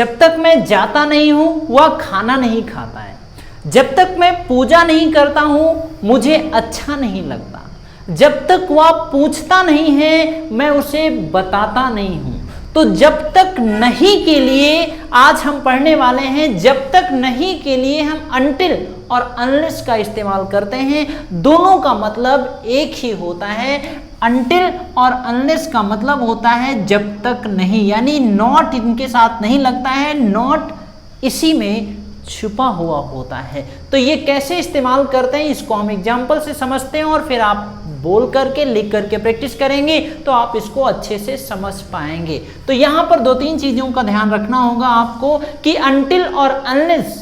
जब तक मैं जाता नहीं हूं वह खाना नहीं खाता है। जब तक मैं पूजा नहीं करता हूं मुझे अच्छा नहीं लगता। जब तक वह पूछता नहीं है मैं उसे बताता नहीं हूं। तो जब तक नहीं के लिए आज हम पढ़ने वाले हैं। जब तक नहीं के लिए हम until और unless का इस्तेमाल करते हैं। दोनों का मतलब एक ही होता है। until और unless का मतलब होता है जब तक नहीं, यानी not इनके साथ नहीं लगता है, not इसी में छुपा हुआ होता है। तो ये कैसे इस्तेमाल करते हैं इसको हम एग्जाम्पल से समझते हैं और फिर आप बोल करके लिख करके प्रैक्टिस करेंगे तो आप इसको अच्छे से समझ पाएंगे। तो यहाँ पर दो तीन चीजों का ध्यान रखना होगा आपको कि until और unless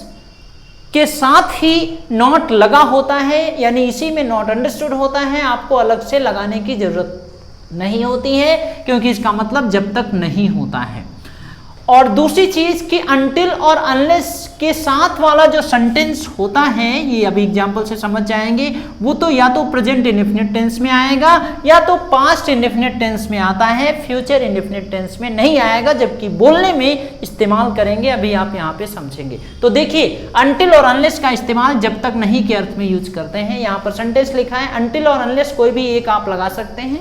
के साथ ही नॉट लगा होता है, यानी इसी में नॉट अंडरस्टूड होता है। आपको अलग से लगाने की जरूरत नहीं होती है क्योंकि इसका मतलब जब तक नहीं होता है। और दूसरी चीज कि until और unless के साथ वाला जो सेंटेंस होता है, ये अभी एग्जांपल से समझ जाएंगे, वो तो या तो प्रेजेंट इंडेफिनिट टेंस में आएगा या तो पास्ट इंडेफिनिट टेंस में आता है, फ्यूचर इंडेफिनिट टेंस में नहीं आएगा, जबकि बोलने में इस्तेमाल करेंगे। अभी आप यहाँ पे समझेंगे। तो देखिए until और unless का इस्तेमाल जब तक नहीं के अर्थ में यूज करते हैं। यहाँ पर सेंटेंस लिखा है, until और unless कोई भी एक आप लगा सकते हैं।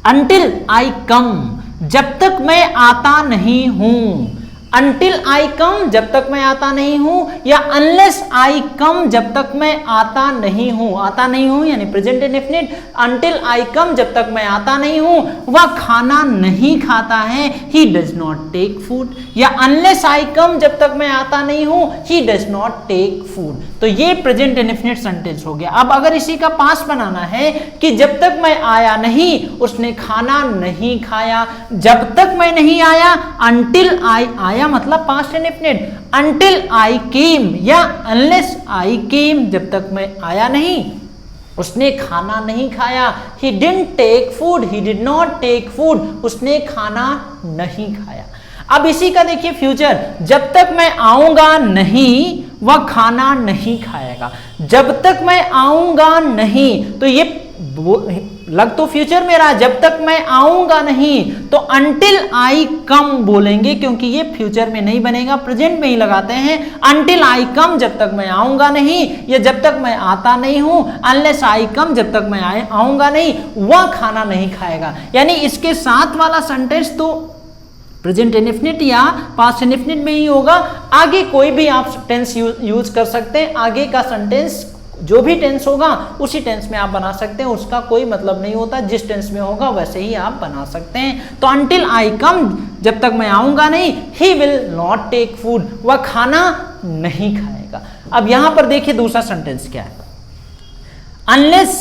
until I come, जब तक मैं आता नहीं हूं। until I come, जब तक मैं आता नहीं हूं, या unless I come, जब तक मैं आता नहीं हूं। आता नहीं हूं यानी present indefinite. until I come, जब तक मैं आता नहीं हूं, वह खाना नहीं खाता है, he does not take food। या unless I come, जब तक मैं आता नहीं हूं, he does not take food। तो ये प्रेजेंट इंडेफिनिट सेंटेंस हो गया। अब अगर इसी का पास्ट बनाना है कि जब तक मैं आया नहीं उसने खाना नहीं खाया। जब तक मैं नहीं आया, until I आया मतलब past indefinite. until I came या unless I came, जब तक मैं आया नहीं उसने खाना नहीं खाया। he didn't take food, he did not take food, उसने खाना नहीं खाया। अब इसी का देखिए फ्यूचर, जब तक मैं आऊंगा नहीं वह खाना नहीं खाएगा। जब तक मैं आऊंगा नहीं, तो ये लग तो फ्यूचर में रहा। जब तक मैं आऊंगा नहीं तो until I come बोलेंगे क्योंकि ये फ्यूचर में नहीं बनेगा, प्रेजेंट में ही लगाते हैं। until I come, जब तक मैं आऊंगा नहीं, या जब तक मैं आता नहीं हूं। unless I come, जब तक मैं आऊंगा नहीं वह खाना नहीं खाएगा। यानी इसके साथ वाला सेंटेंस तो प्रेजेंट इंडेफिनिट या पास्ट इंडेफिनिट में ही होगा। आगे कोई भी आप टेंस यूज कर सकते हैं। आगे का सेंटेंस जो भी टेंस होगा उसी टेंस में आप बना सकते हैं, उसका कोई मतलब नहीं होता। जिस टेंस में होगा वैसे ही आप बना सकते हैं। तो until I come, जब तक मैं आऊंगा नहीं, he will not take food, वह खाना नहीं खाएगा। अब यहां पर देखिए दूसरा सेंटेंस क्या है। unless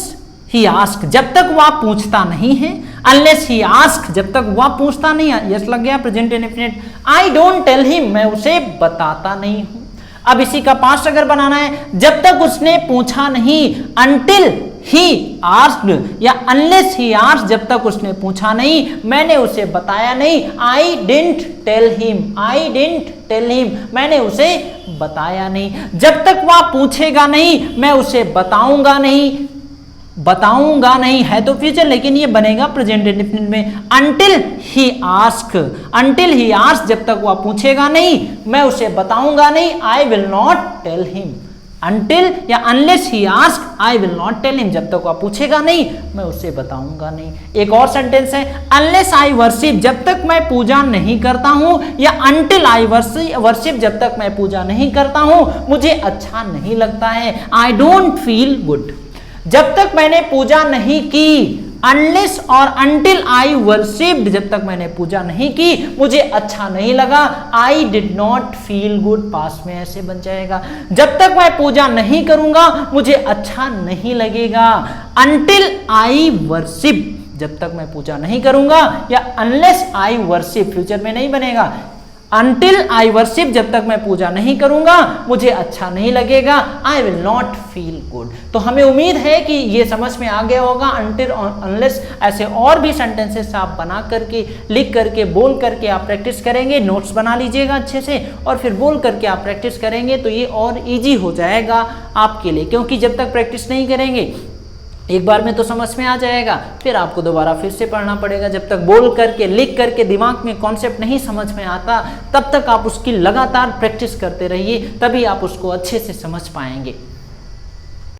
he ask, जब तक वह पूछता नहीं है। unless he ask, जब तक वह पूछता नहीं है, यस लग गया present indefinite. I don't tell him, मैं उसे बताता नहीं हूं। अब इसी का पास्ट अगर बनाना है, जब तक उसने पूछा नहीं। until he asked या unless he asked, जब तक उसने पूछा नहीं, मैंने उसे बताया नहीं। I didn't tell him, I didn't tell him, मैंने उसे बताया नहीं। जब तक वह पूछेगा नहीं मैं उसे बताऊंगा नहीं। बताऊंगा नहीं है तो फ्यूचर, लेकिन ये बनेगा प्रेजेंट इंडेफिनिट में। until he ask, until he ask, जब तक वह पूछेगा नहीं मैं उसे बताऊंगा नहीं। I will not tell him, until या unless he ask, I will not tell him, जब तक वह पूछेगा नहीं मैं उसे बताऊंगा नहीं। एक और सेंटेंस है, unless I worship, जब तक मैं पूजा नहीं करता हूं, या until I worship, जब तक मैं पूजा नहीं करता हूं मुझे अच्छा नहीं लगता है। I don't feel good, जब तक मैंने पूजा नहीं की। unless और until I worshipped, जब तक मैंने पूजा नहीं की मुझे अच्छा नहीं लगा। I did not feel good, पास में ऐसे बन जाएगा। जब तक मैं पूजा नहीं करूंगा मुझे अच्छा नहीं लगेगा। until I worship, जब तक मैं पूजा नहीं करूंगा, या unless I worship, फ्यूचर में नहीं बनेगा। until I worship, जब तक मैं पूजा नहीं करूंगा मुझे अच्छा नहीं लगेगा। I will not feel good। तो हमें उम्मीद है कि ये समझ में आ गया होगा। until और unless ऐसे और भी सेंटेंसेस आप बना करके, लिख करके, बोल करके आप प्रैक्टिस करेंगे। नोट्स बना लीजिएगा अच्छे से और फिर बोल करके आप प्रैक्टिस करेंगे तो ये और इजी हो जाएगा आपके लिए, क्योंकि जब तक प्रैक्टिस नहीं करेंगे एक बार में तो समझ में आ जाएगा, फिर आपको दोबारा फिर से पढ़ना पड़ेगा। जब तक बोल करके लिख करके दिमाग में कॉन्सेप्ट नहीं समझ में आता, तब तक आप उसकी लगातार प्रैक्टिस करते रहिए, तभी आप उसको अच्छे से समझ पाएंगे।